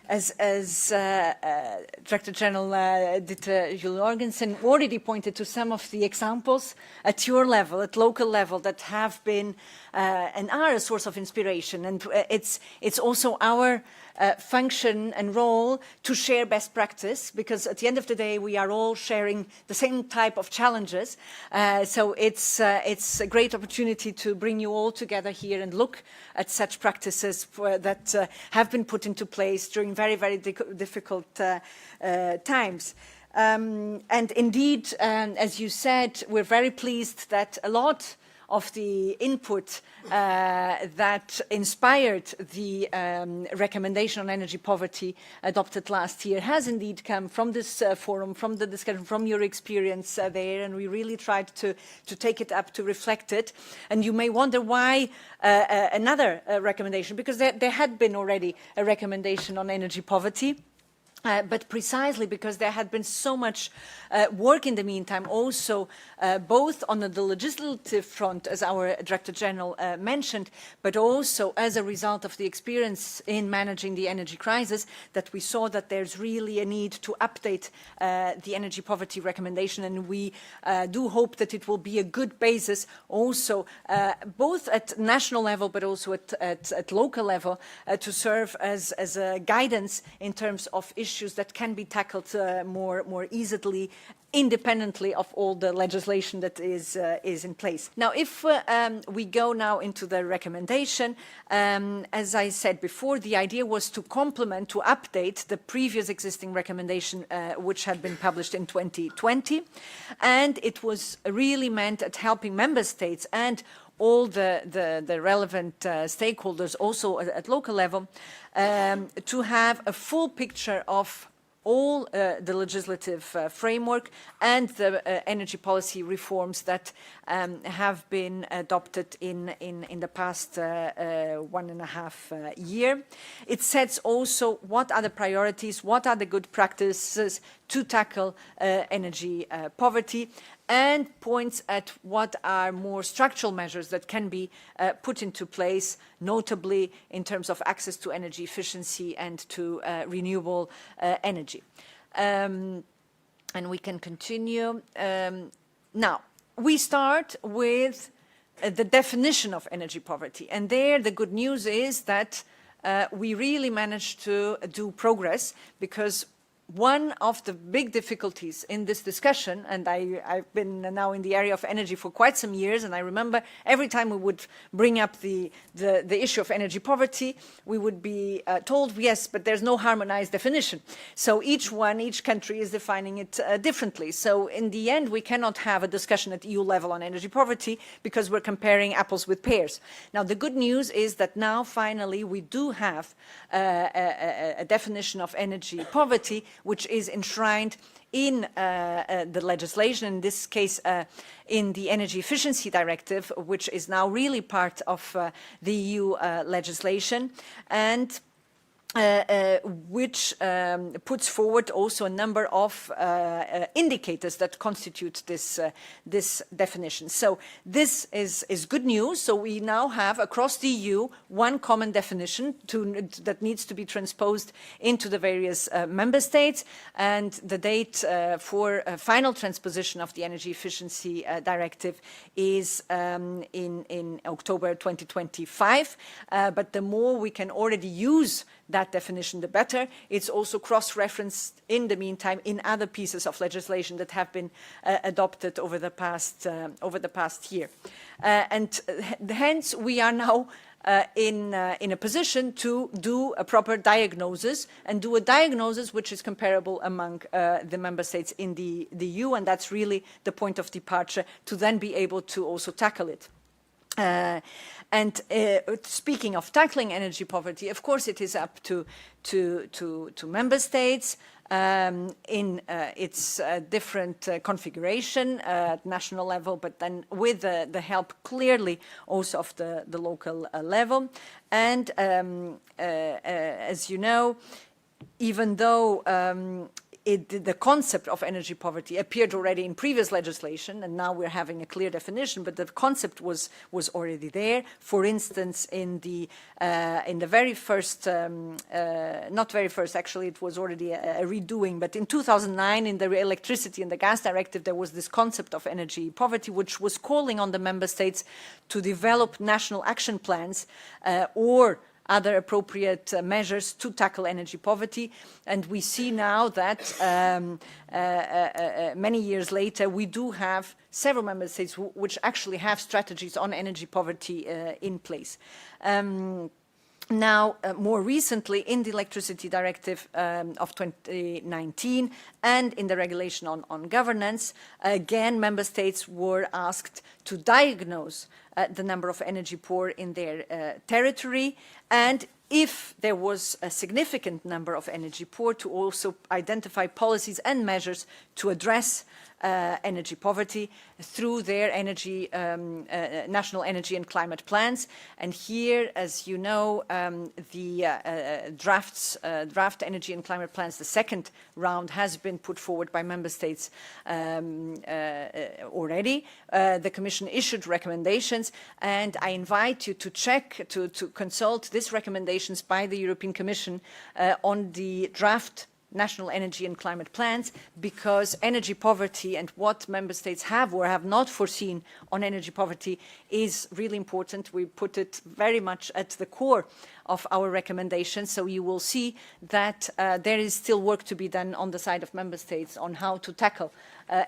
as Director-General Dieter Juhl-Jorgensen already pointed to some of the examples at your level, at local level, that have been and are a source of inspiration. And it's also our function and role to share best practice, because at the end of the day we are all sharing the same type of challenges. So it's a great opportunity to bring you all together here and look at such practices that have been put into place during very, very difficult times. And indeed, as you said, we're very pleased that a lot of the input that inspired the recommendation on energy poverty adopted last year has indeed come from this forum, from the discussion, from your experience there, and we really tried to take it up, to reflect it. And you may wonder why another recommendation, because there had been already a recommendation on energy poverty. But precisely because there had been so much work in the meantime, also both on the legislative front, as our Director General mentioned, but also as a result of the experience in managing the energy crisis, that we saw that there's really a need to update the energy poverty recommendation. And we do hope that it will be a good basis also, both at national level, but also at local level, to serve as a guidance in terms of issues that can be tackled more easily, independently of all the legislation that is in place. Now, if we go now into the recommendation, as I said before, the idea was to complement, to update the previous existing recommendation, which had been published in 2020, and it was really meant at helping member states and all the relevant stakeholders also at local level to have a full picture of all the legislative framework and the energy policy reforms that have been adopted in the past 1.5 years. It sets also what are the priorities, what are the good practices to tackle energy poverty, and points at what are more structural measures that can be put into place, notably in terms of access to energy efficiency and to renewable energy. And we can continue. Now, we start with the definition of energy poverty. And there the good news is that we really managed to do progress, because one of the big difficulties in this discussion, and I've been now in the area of energy for quite some years, and I remember every time we would bring up the issue of energy poverty, we would be told, yes, but there's no harmonized definition. So each country is defining it differently. So in the end, we cannot have a discussion at EU level on energy poverty because we're comparing apples with pears. Now, the good news is that now finally we do have a definition of energy poverty, which is enshrined in the legislation, in this case in the Energy Efficiency Directive, which is now really part of the EU legislation, and which puts forward also a number of indicators that constitute this definition. So this is good news. So we now have across the EU one common definition that needs to be transposed into the various member states, and the date for final transposition of the Energy Efficiency Directive is in October 2025. But the more we can already use that definition, the better. It's also cross-referenced in the meantime in other pieces of legislation that have been adopted over the past year. And hence we are now in a position to do a proper diagnosis, and do a diagnosis which is comparable among the member states in the EU, and that's really the point of departure to then be able to also tackle it. And speaking of tackling energy poverty, of course, it is up to member states in its different configuration at national level, but then with the help clearly also of the local level. And as you know, even though the concept of energy poverty appeared already in previous legislation, and now we're having a clear definition, but the concept was already there. For instance, in the very first, not very first, actually, it was already a redoing, but in 2009, in the Electricity and the Gas Directive, there was this concept of energy poverty, which was calling on the member states to develop national action plans or other appropriate measures to tackle energy poverty. And we see now that many years later, we do have several member states which actually have strategies on energy poverty in place. Now, more recently, in the Electricity Directive of 2019 and in the regulation on governance, again, member states were asked to diagnose the number of energy poor in their territory, and if there was a significant number of energy poor, to also identify policies and measures to address energy poverty through their national energy and climate plans. And here, as you know, the draft energy and climate plans, the second round, has been put forward by member states already. The Commission issued recommendations, and I invite you to check, to consult these recommendations by the European Commission on the draft national energy and climate plans, because energy poverty and what member states have or have not foreseen on energy poverty is really important. We put it very much at the core of our recommendations, so you will see that there is still work to be done on the side of member states on how to tackle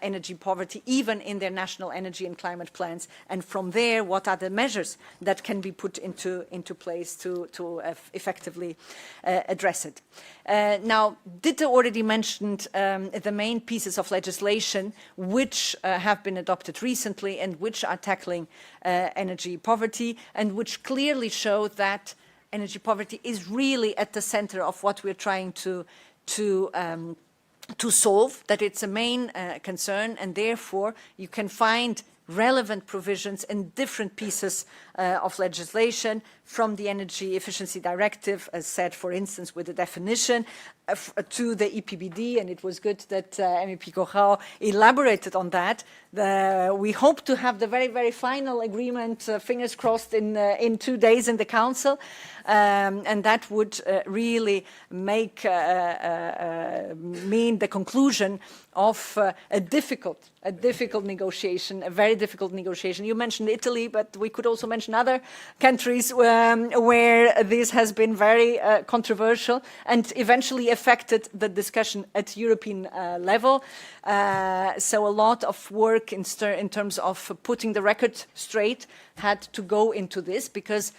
energy poverty, even in their national energy and climate plans, and from there, what are the measures that can be put into place to effectively address it. Now, Ditte already mentioned the main pieces of legislation which have been adopted recently and which are tackling energy poverty, and which clearly show that energy poverty is really at the center of what we're trying to solve, that it's a main concern, and therefore you can find relevant provisions in different pieces of legislation, from the Energy Efficiency Directive, as said, for instance, with the definition, to the EPBD, and it was good that MEP Corrao elaborated on that. We hope to have the very, very final agreement, fingers crossed, in 2 days in the Council, and that would really mean the conclusion of a difficult negotiation, a very difficult negotiation. You mentioned Italy, but we could also mention other countries where this has been very controversial and eventually affected the discussion at European level. So a lot of work in terms of putting the record straight had to go into this, because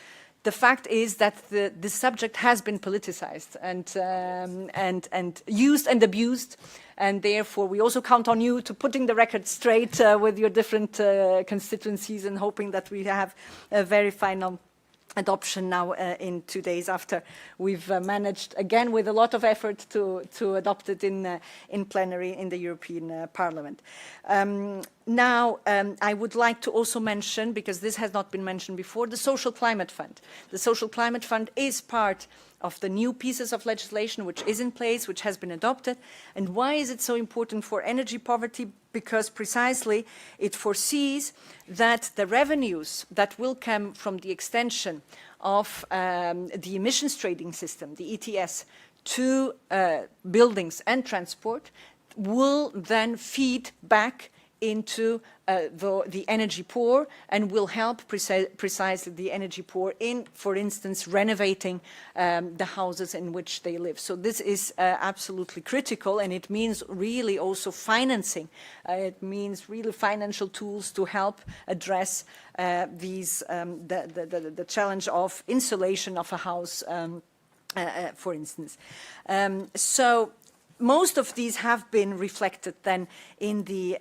the fact is that this subject has been politicized and used and abused, and therefore we also count on you to putting the record straight with your different constituencies, and hoping that we have a very final adoption now in 2 days after we've managed, again with a lot of effort, to adopt it in plenary in the European Parliament. Now, I would like to also mention, because this has not been mentioned before, the Social Climate Fund. The Social Climate Fund is part of the new pieces of legislation which is in place, which has been adopted. And why is it so important for energy poverty? Because precisely it foresees that the revenues that will come from the extension of the emissions trading system, the ETS, to buildings and transport will then feed back into the energy poor, and will help precisely the energy poor in, for instance, renovating the houses in which they live. So this is absolutely critical, and it means really also financing. It means really financial tools to help address the challenge of insulation of a house, for instance. So most of these have been reflected then in the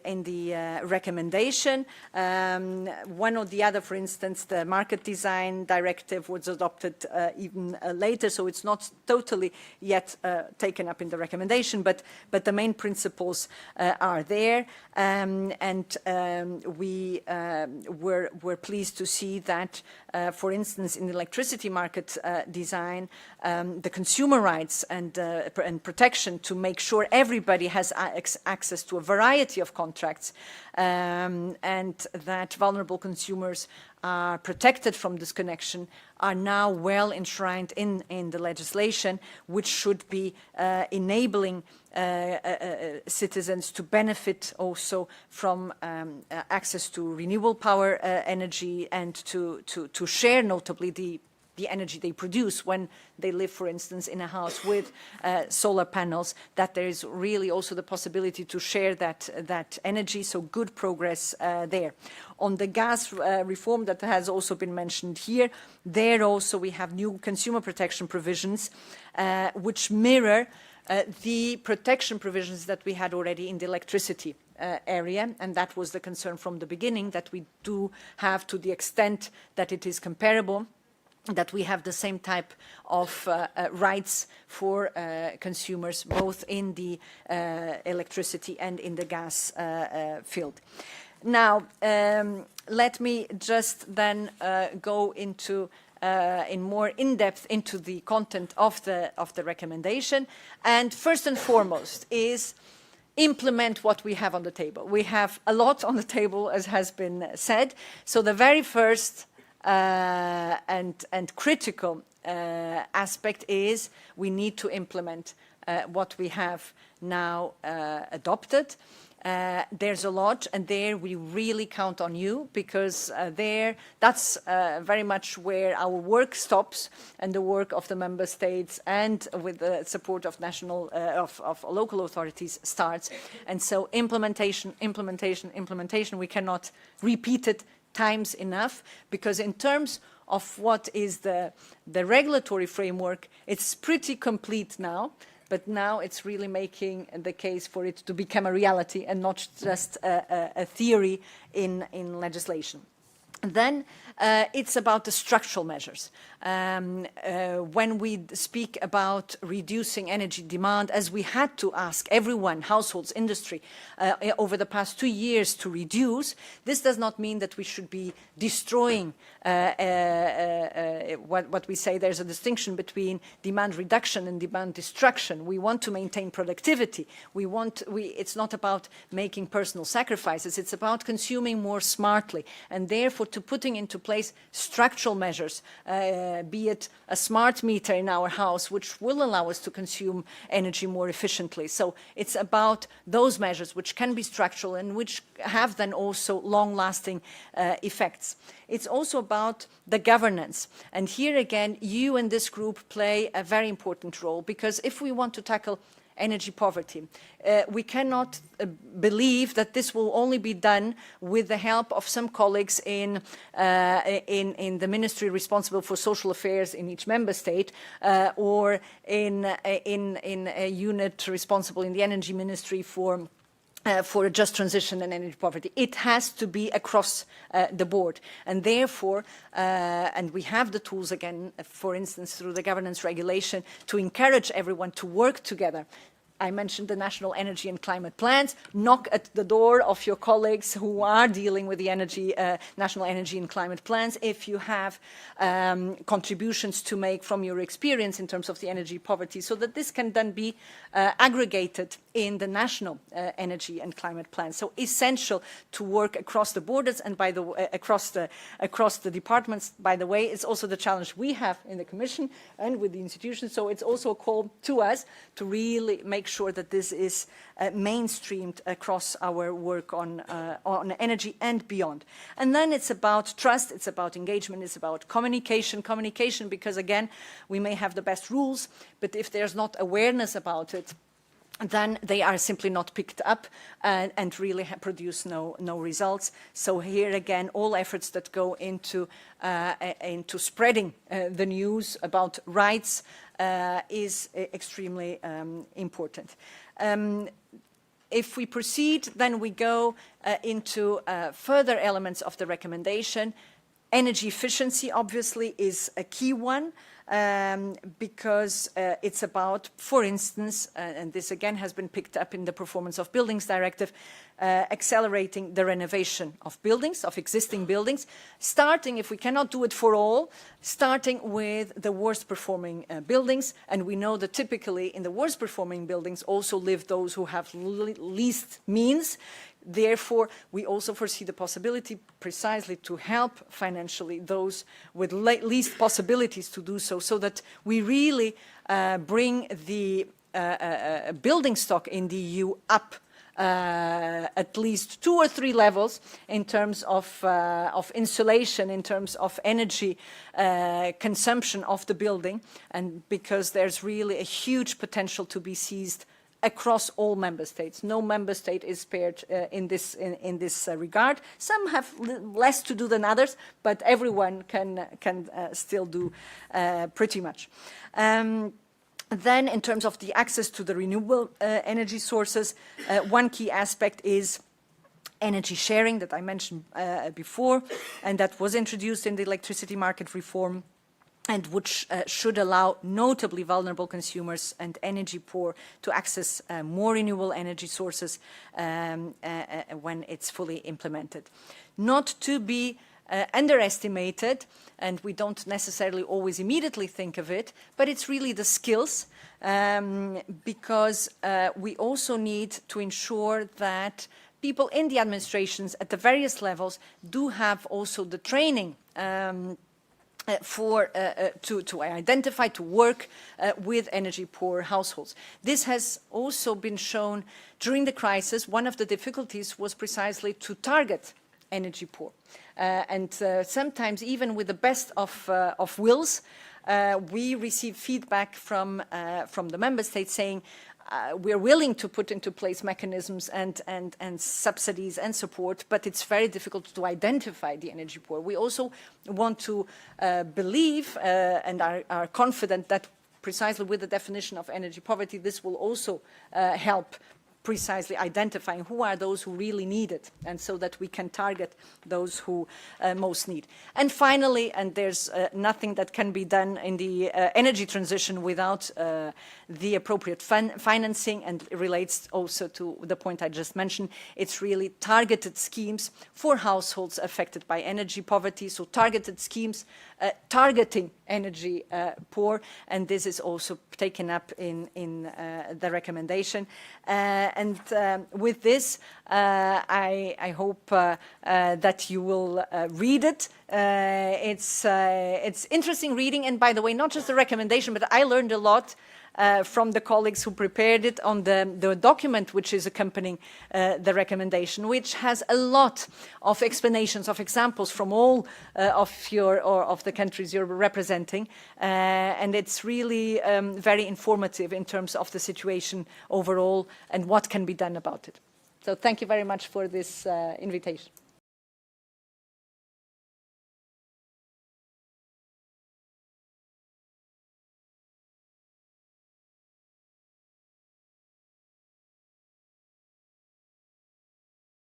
recommendation. One or the other, for instance, the Market Design Directive was adopted even later, so it's not totally yet taken up in the recommendation, but the main principles are there. We were pleased to see that, for instance, in the electricity market design, the consumer rights and protection to make make sure everybody has access to a variety of contracts, and that vulnerable consumers are protected from disconnection, are now well enshrined in the legislation, which should be enabling citizens to benefit also from access to renewable power energy, and to share notably the energy they produce when they live, for instance, in a house with solar panels, that there is really also the possibility to share that energy. So good progress there. On the gas reform that has also been mentioned here, there also we have new consumer protection provisions which mirror the protection provisions that we had already in the electricity area, and that was the concern from the beginning, that we do have, to the extent that it is comparable, that we have the same type of rights for consumers, both in the electricity and in the gas field. Now, let me just then go into in more in-depth into the content of the recommendation. And first and foremost is implement what we have on the table. We have a lot on the table, as has been said. So the very first and critical aspect is we need to implement what we have now adopted. There's a lot, and there we really count on you, because that's very much where our work stops, and the work of the member states and with the support of national, of local authorities starts. And so implementation, we cannot repeat it times enough, because in terms of what is the regulatory framework, it's pretty complete now. But now it's really making the case for it to become a reality and not just a theory in legislation. Then it's about the structural measures. When we speak about reducing energy demand, as we had to ask everyone, households, industry, over the past 2 years to reduce, this does not mean that we should be destroying what we say. There's a distinction between demand reduction and demand destruction. We want to maintain productivity. It's not about making personal sacrifices. It's about consuming more smartly, and therefore to putting into place structural measures, be it a smart meter in our house, which will allow us to consume energy more efficiently. So it's about those measures which can be structural and which have then also long-lasting effects. It's also about the governance. And here again, you and this group play a very important role, because if we want to tackle energy poverty, we cannot believe that this will only be done with the help of some colleagues in the ministry responsible for social affairs in each member state, or in a unit responsible in the energy ministry for a just transition and energy poverty. It has to be across the board. And therefore, and we have the tools again, for instance, through the governance regulation, to encourage everyone to work together. I mentioned the national energy and climate plans. Knock at the door of your colleagues who are dealing with the national energy and climate plans. If you have contributions to make from your experience in terms of the energy poverty, so that this can then be aggregated in the national energy and climate plan. So essential to work across the borders and by the across the departments. By the way, it's also the challenge we have in the Commission and with the institutions. So it's also a call to us to really make sure that this is mainstreamed across our work on energy and beyond. And then it's about trust, it's about engagement, it's about communication, because again, we may have the best rules, but if there's not awareness about it, then they are simply not picked up and really produce no results. So here again, all efforts that go into spreading the news about rights is extremely important. If we proceed, then we go into further elements of the recommendation. Energy efficiency, obviously, is a key one. Because it's about, for instance, and this again has been picked up in the Performance of Buildings Directive, accelerating the renovation of buildings, of existing buildings, starting, if we cannot do it for all, starting with the worst performing buildings. And we know that typically in the worst performing buildings also live those who have least means. Therefore, we also foresee the possibility precisely to help financially those with least possibilities to do so, so that we really bring the building stock in the EU up at least 2 or 3 levels in terms of insulation, in terms of energy consumption of the building, and because there's really a huge potential to be seized across all member states. No member state is spared in this regard. Some have less to do than others, but everyone can still do pretty much. Then, in terms of the access to the renewable energy sources, one key aspect is energy sharing that I mentioned before, and that was introduced in the electricity market reform, and which should allow notably vulnerable consumers and energy poor to access more renewable energy sources when it's fully implemented. Not to be underestimated, and we don't necessarily always immediately think of it, but it's really the skills, because we also need to ensure that people in the administrations at the various levels do have also the training to identify, to work with energy-poor households. This has also been shown during the crisis. One of the difficulties was precisely to target energy-poor. And sometimes, even with the best of wills, we receive feedback from the member states saying, we're willing to put into place mechanisms and subsidies and support, but it's very difficult to identify the energy poor. We also want to believe and are confident that precisely with the definition of energy poverty, this will also help precisely identifying who are those who really need it, and so that we can target those who most need. And finally, and there's nothing that can be done in the energy transition without the appropriate financing, and it relates also to the point I just mentioned. It's really targeted schemes for households affected by energy poverty, so targeted schemes targeting energy poor, and this is also taken up in the recommendation. And with this, I hope that you will read it. It's interesting reading, and by the way, not just the recommendation, but I learned a lot from the colleagues who prepared it on the document which is accompanying the recommendation, which has a lot of explanations, of examples from all of the countries you're representing, and it's really very informative in terms of the situation overall and what can be done about it. So thank you very much for this invitation.